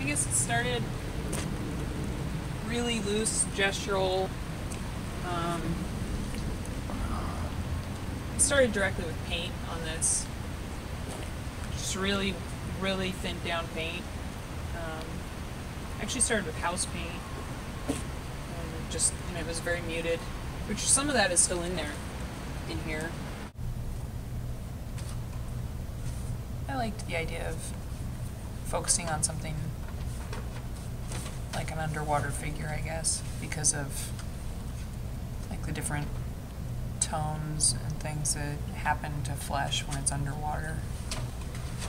guess it started really loose, gestural. I started directly with paint on this. Just really, really thinned down paint. Actually started with house paint. And it was very muted, which some of that is still in here. I liked the idea of focusing on something like an underwater figure, I guess, because of like the different tones and things that happen to flesh when it's underwater.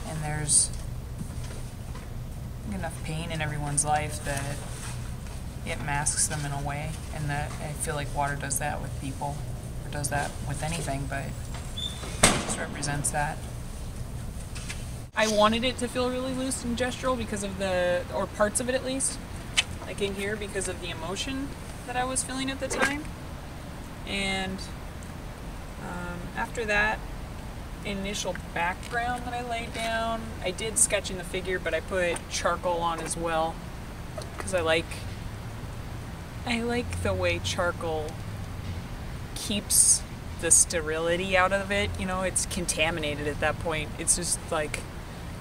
And there's enough pain in everyone's life that it masks them in a way, and that I feel like water does that with people, or does that with anything, but it just represents that. I wanted it to feel really loose and gestural because of or parts of it at least, like in here, because of the emotion that I was feeling at the time. And after that initial background that I laid down, I did sketching the figure, but I put charcoal on as well, because I like the way charcoal keeps the sterility out of it. You know, it's contaminated at that point. It's just like,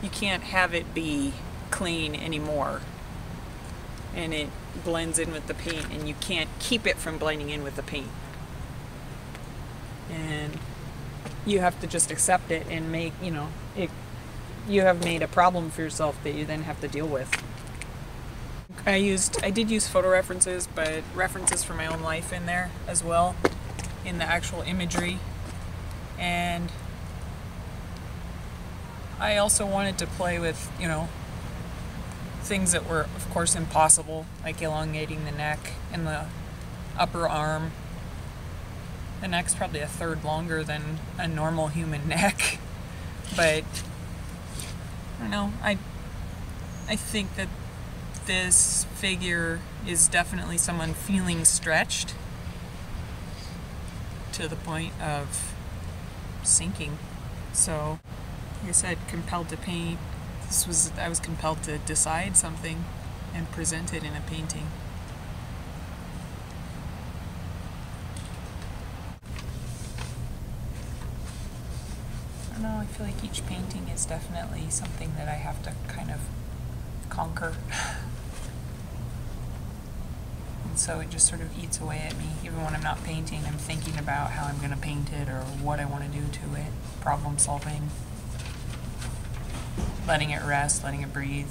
you can't have it be clean anymore. And it blends in with the paint, and you can't keep it from blending in with the paint. And you have to just accept it and make, you have made a problem for yourself that you then have to deal with. I did use photo references, but references from my own life in there as well, in the actual imagery. And I also wanted to play with, things that were, of course, impossible, like elongating the neck and the upper arm. The neck's probably a third longer than a normal human neck, but I don't know. I think that this figure is definitely someone feeling stretched to the point of sinking. So, like I said, compelled to paint. I was compelled to decide something and present it in a painting. I don't know, I feel like each painting is definitely something that I have to kind of conquer. And so it just sort of eats away at me. Even when I'm not painting, I'm thinking about how I'm going to paint it or what I want to do to it. Problem solving. Letting it rest, letting it breathe.